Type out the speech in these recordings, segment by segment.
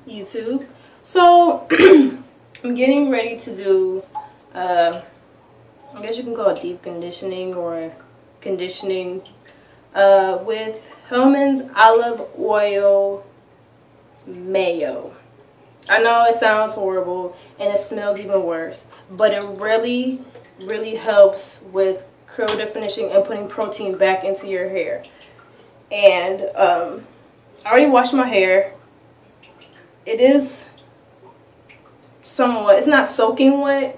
YouTube. So I'm getting ready to do I guess you can call it deep conditioning or conditioning with Hellmann's olive oil mayo. I know it sounds horrible and it smells even worse, but it really helps with curl definition and putting protein back into your hair. And I already washed my hair. It is somewhat, it's not soaking wet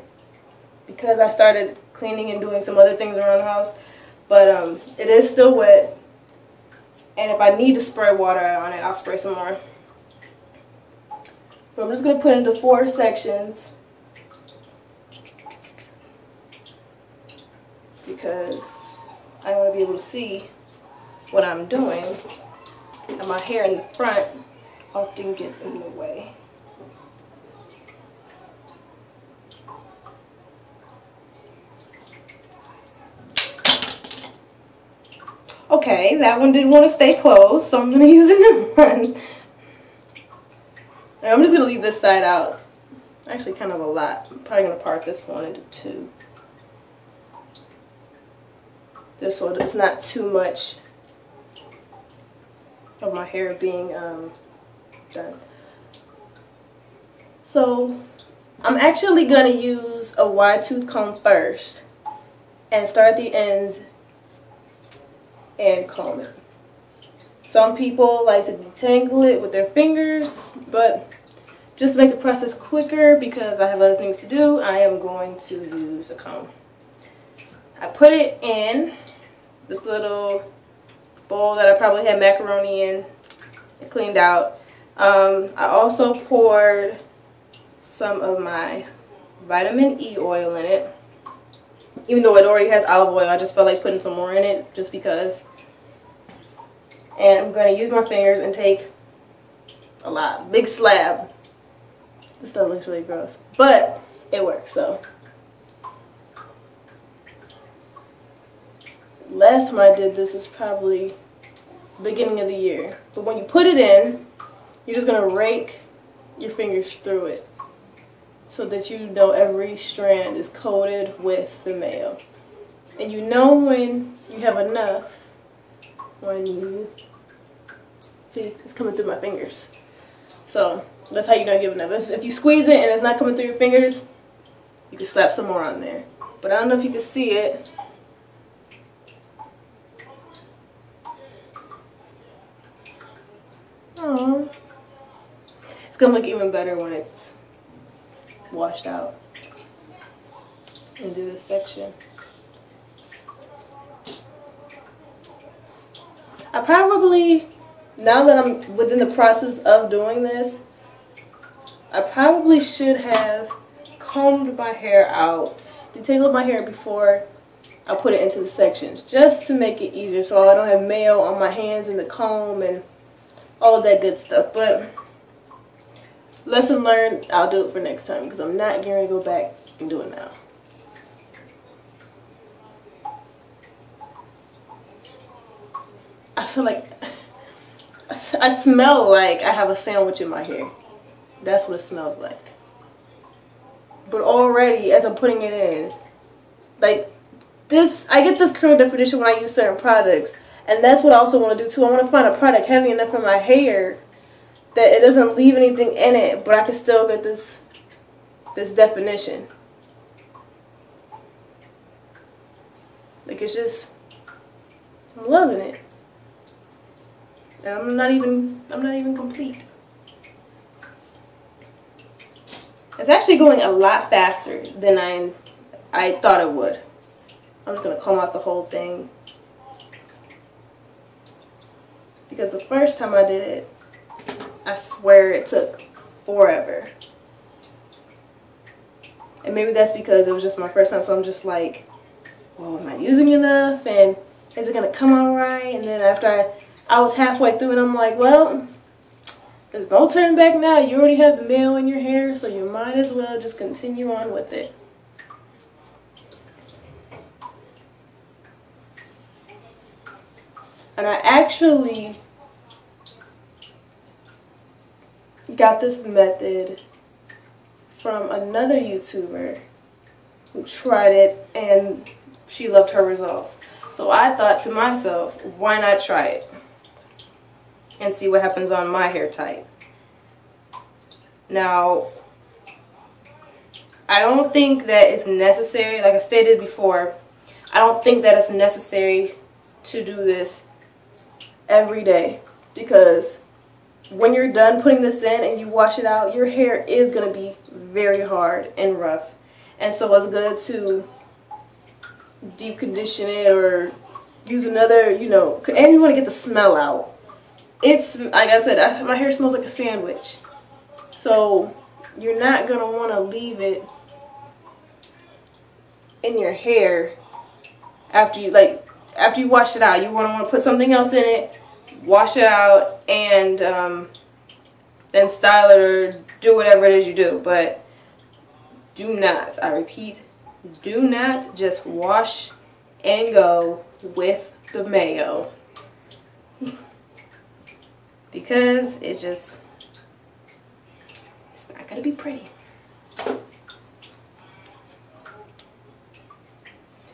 because I started cleaning and doing some other things around the house, but it is still wet. And if I need to spray water on it, I'll spray some more. But I'm just going to put it into 4 sections because I want to be able to see what I'm doing, and my hair in the front often gets in the way. Okay, that one didn't want to stay closed, so I'm going to use a new one. And I'm just going to leave this side out. Actually, kind of a lot. I'm probably going to part this one into 2. Just so it's not too much of my hair being done. So I'm actually going to use a wide tooth comb first and start at the ends and comb it. Some people like to detangle it with their fingers, but just to make the process quicker because I have other things to do, I am going to use a comb. I put it in this little bowl that I probably had macaroni in. It cleaned out. I also poured some of my vitamin E oil in it. Even though it already has olive oil, I just felt like putting some more in it just because. And I'm going to use my fingers and take a lot. Big slab. This stuff looks really gross. But it works, so. Last time I did this was probably beginning of the year. But when you put it in, you're just going to rake your fingers through it so that you know every strand is coated with the mayo. And you know when you have enough when you see it's coming through my fingers. So that's how you know you have enough. If you squeeze it and it's not coming through your fingers, you can slap some more on there. But I don't know if you can see it. Aww. It's gonna look even better when it's washed out into this section. I probably, now that I'm within the process of doing this, I probably should have combed my hair out, detangled my hair before I put it into the sections, just to make it easier so I don't have mayo on my hands and the comb and all of that good stuff. But lesson learned, I'll do it for next time because I'm not going to go back and do it now. I feel like I smell like I have a sandwich in my hair. That's what it smells like. But already, as I'm putting it in, like this, I get this curl definition when I use certain products. And that's what I also want to do too. I want to find a product heavy enough for my hair that it doesn't leave anything in it, but I can still get this definition. Like, it's just, I'm loving it. And I'm not even complete. It's actually going a lot faster than I thought it would. I'm just gonna comb out the whole thing. Because the first time I did it, I swear it took forever. And maybe that's because it was just my first time, so I'm just like, well, am I using enough? And is it going to come out right? And then after I was halfway through it, I'm like, well, there's no turning back now. You already have the mayo in your hair, so you might as well just continue on with it. And I actually got this method from another YouTuber who tried it and she loved her results. So I thought to myself, why not try it and see what happens on my hair type. Now, I don't think that it's necessary, like I stated before, I don't think that it's necessary to do this every day, because when you're done putting this in and you wash it out, your hair is going to be very hard and rough. And so it's good to deep condition it or use another, you know, and you want to get the smell out. It's, like I said, my hair smells like a sandwich. So you're not going to want to leave it in your hair after you wash it out. You want to put something else in it, wash it out, and then style it or do whatever it is you do. But do not, I repeat, do not just wash and go with the Mayo, because it's not going to be pretty.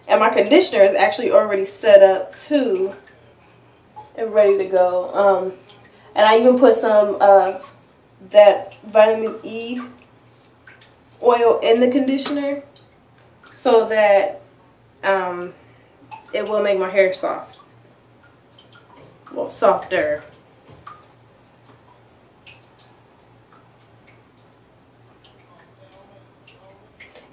And my conditioner is actually already set up too and ready to go. And I even put some of that vitamin E oil in the conditioner so that it will make my hair soft. Well, softer.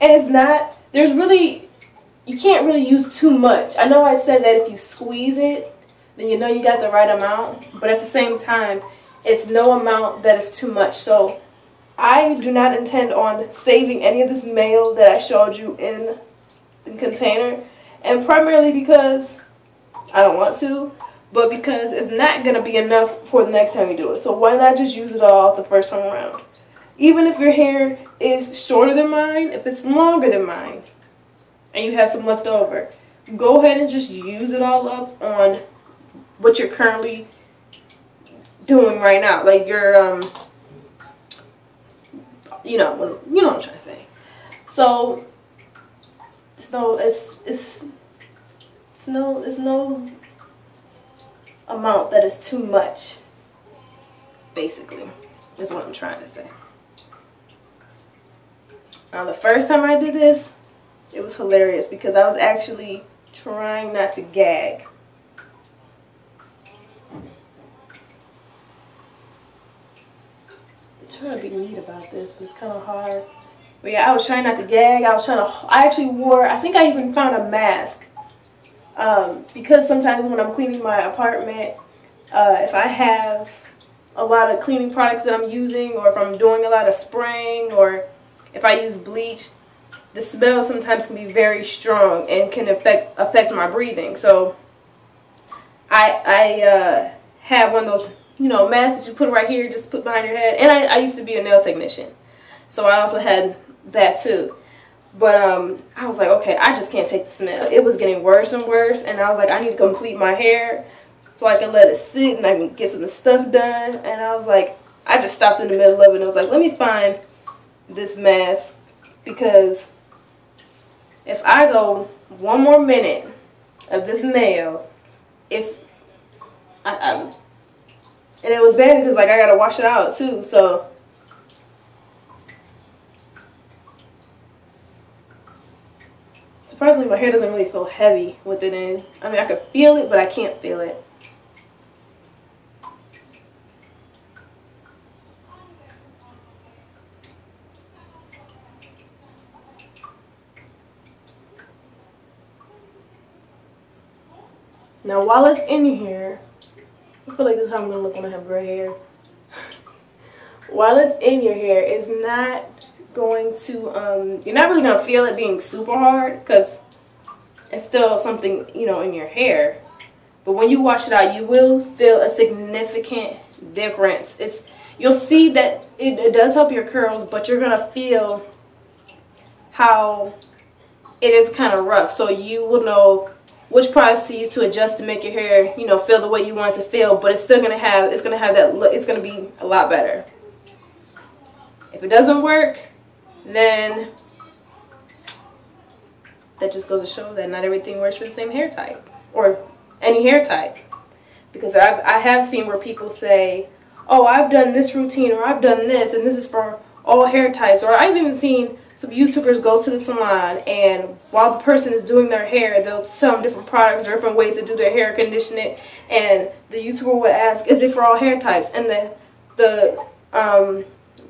And it's not, you can't really use too much. I know I said that if you squeeze it, then you know you got the right amount. But at the same time, it's no amount that is too much. So I do not intend on saving any of this Mayo that I showed you in the container. And primarily because I don't want to, but because it's not going to be enough for the next time you do it. So why not just use it all the first time around? Even if your hair is shorter than mine, if it's longer than mine, and you have some left over, go ahead and just use it all up on what you're currently doing right now. Like your, you know what I'm trying to say. So it's no amount that is too much. Basically, is what I'm trying to say. Now, the first time I did this, it was hilarious because I was actually trying not to gag. I'm trying to be neat about this, but it's kind of hard. But yeah, I was trying not to gag. I actually wore, I think I even found a mask. Because sometimes when I'm cleaning my apartment, if I have a lot of cleaning products that I'm using, or if I'm doing a lot of spraying, or if I use bleach, the smell sometimes can be very strong and can affect my breathing. So I have one of those, masks that you put right here, just put behind your head. And I used to be a nail technician, so I also had that too. But I was like, okay, I just can't take the smell. It was getting worse and worse, and I was like, I need to complete my hair so I can let it sit and I can get some stuff done. And I was like, I just stopped in the middle of it and I was like, let me find this mask, because if I go one more minute of this Mayo, and it was bad because, like, I gotta wash it out too. So surprisingly, my hair doesn't really feel heavy with it in. I mean, I could feel it, but I can't feel it. Now, while it's in here, I feel like this is how I'm going to look when I have gray hair. While it's in your hair, it's not going to, you're not really going to feel it being super hard because it's still something, in your hair. But when you wash it out, you will feel a significant difference. You'll see that it does help your curls, but you're going to feel how it is kind of rough. So you will know which products to use to adjust to make your hair, feel the way you want it to feel, but it's still gonna have that look. It's gonna be a lot better. If it doesn't work, then that just goes to show that not everything works for the same hair type or any hair type. Because I have seen where people say, oh, I've done this routine or I've done this and this is for all hair types. Or I've even seen some YouTubers go to the salon and while the person is doing their hair, they'll sell them different products or different ways to do their hair, condition it, and the YouTuber would ask, is it for all hair types? And the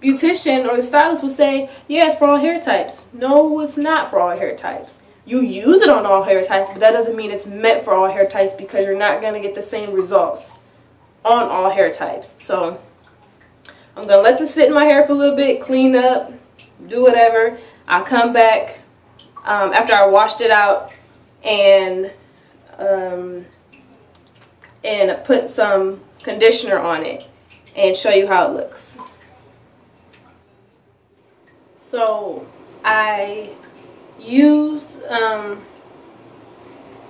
beautician or the stylist would say, yeah, it's for all hair types. No, it's not for all hair types. You use it on all hair types, but that doesn't mean it's meant for all hair types, because you're not going to get the same results on all hair types. So I'm going to let this sit in my hair for a little bit, clean up, do whatever. I'll come back after I washed it out and put some conditioner on it and show you how it looks. So I used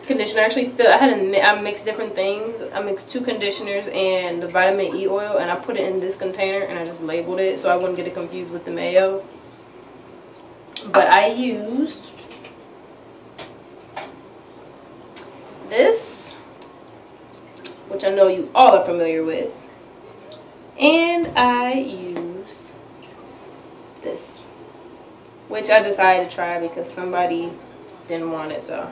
conditioner. Actually, I mixed different things. I mixed 2 conditioners and the vitamin E oil, and I put it in this container and I just labeled it so I wouldn't get it confused with the Mayo. But I used this, which I know you all are familiar with, and I used this, which I decided to try because somebody didn't want it, so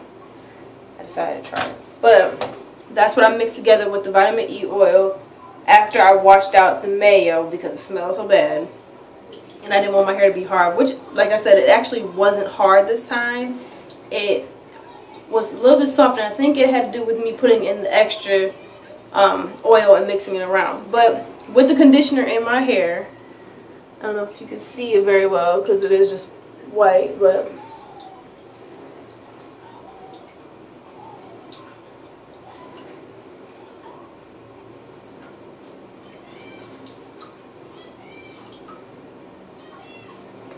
I decided to try it. But that's what I mixed together with the vitamin E oil after I washed out the Mayo because it smelled so bad. And I didn't want my hair to be hard, which, like I said, it actually wasn't hard this time. It was a little bit soft, and I think it had to do with me putting in the extra oil and mixing it around. But with the conditioner in my hair, I don't know if you can see it very well because it is just white, but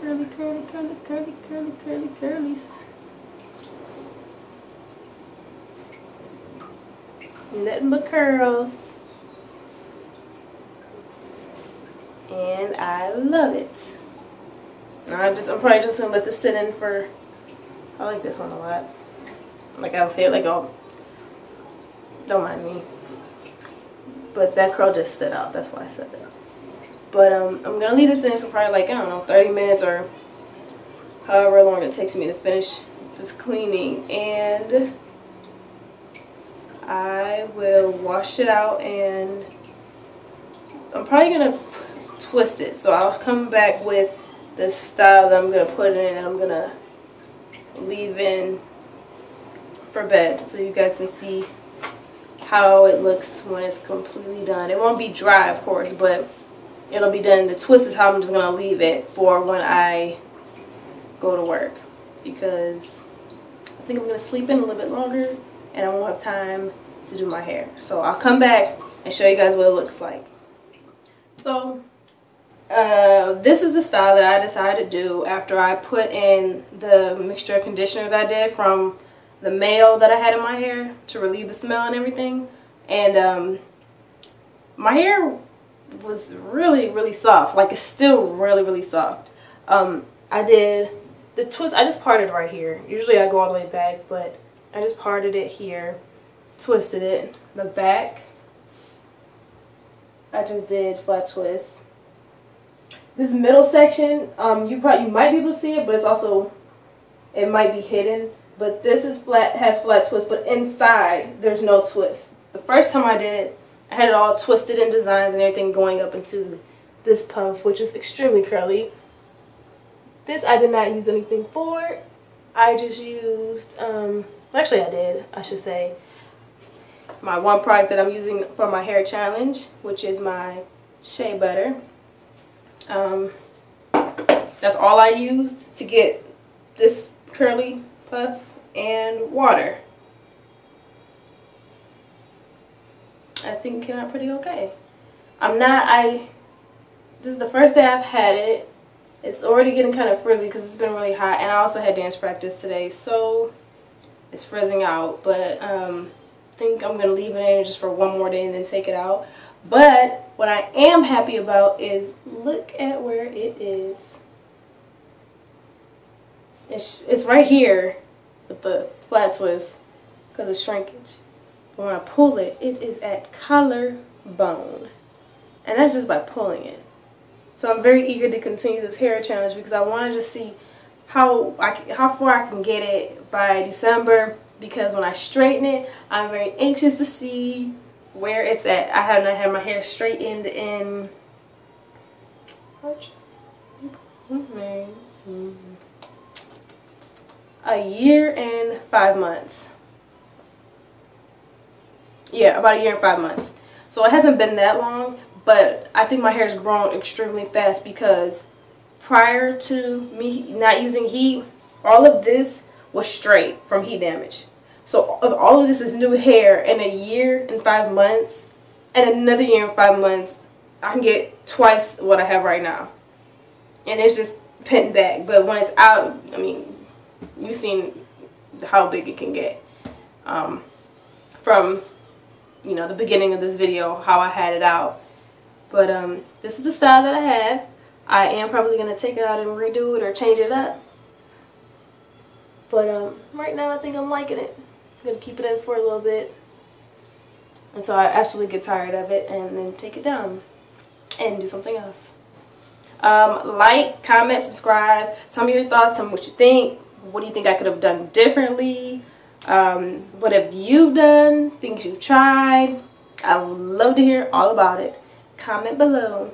curly, curly, curly, curly, curly, curly, curlies. Nothing but curls. And I love it. Now I'm probably just gonna let this sit in for, I like this one a lot. Like I feel like, oh, don't mind me. But that curl just stood out, that's why I said that. But I'm gonna leave this in for probably like, I don't know, 30 minutes or however long it takes me to finish this cleaning. And I will wash it out, and I'm probably gonna twist it. So I'll come back with the style that I'm gonna put in and I'm gonna leave in for bed so you guys can see how it looks when it's completely done. It won't be dry, of course, but it'll be done. The twist is how I'm just gonna leave it for when I go to work, because I think I'm gonna sleep in a little bit longer and I won't have time to do my hair. So I'll come back and show you guys what it looks like. So this is the style that I decided to do after I put in the mixture of conditioner that I did from the Mayo that I had in my hair to relieve the smell and everything. And my hair was really soft. Like, it's still really soft. I did the twist. I just parted right here. Usually I go all the way back, but I just parted it here, twisted it. The back, I just did flat twist. This middle section, you might be able to see it, but it's also, it might be hidden. But this is flat, has flat twist, but inside there's no twist. The first time I did it, I had it all twisted in designs and everything going up into this puff, which is extremely curly. This I did not use anything for. I just used, actually I should say, my one product that I'm using for my hair challenge, which is my shea butter. That's all I used to get this curly puff, and water. I think it came out pretty okay. This is the first day I've had it. It's already getting kind of frizzy because it's been really hot, and I also had dance practice today, so it's frizzing out. But I think I'm gonna leave it in just for one more day and then take it out. But what I am happy about is look at where it is. It's right here with the flat twist because of shrinkage. But when I pull it, it is at collarbone. And that's just by pulling it. So I'm very eager to continue this hair challenge because I want to just see how far I can get it by December. Because when I straighten it, I'm very anxious to see where it's at. I have not had my hair straightened in a year and 5 months. Yeah, about a year and 5 months. So it hasn't been that long, but I think my hair has grown extremely fast because prior to me not using heat, all of this was straight from heat damage. So all of this is new hair in a year and 5 months, and another year and 5 months, I can get twice what I have right now. And it's just pent back. But when it's out, I mean, you've seen how big it can get. From, you know, the beginning of this video, how I had it out. But this is the style that I have. I am probably going to take it out and redo it or change it up. But right now I think I'm liking it. I'm going to keep it in for a little bit until I absolutely get tired of it and then take it down and do something else. Like, comment, subscribe. Tell me your thoughts. Tell me what you think. What do you think I could have done differently? What have you done? Things you've tried? I would love to hear all about it. Comment below.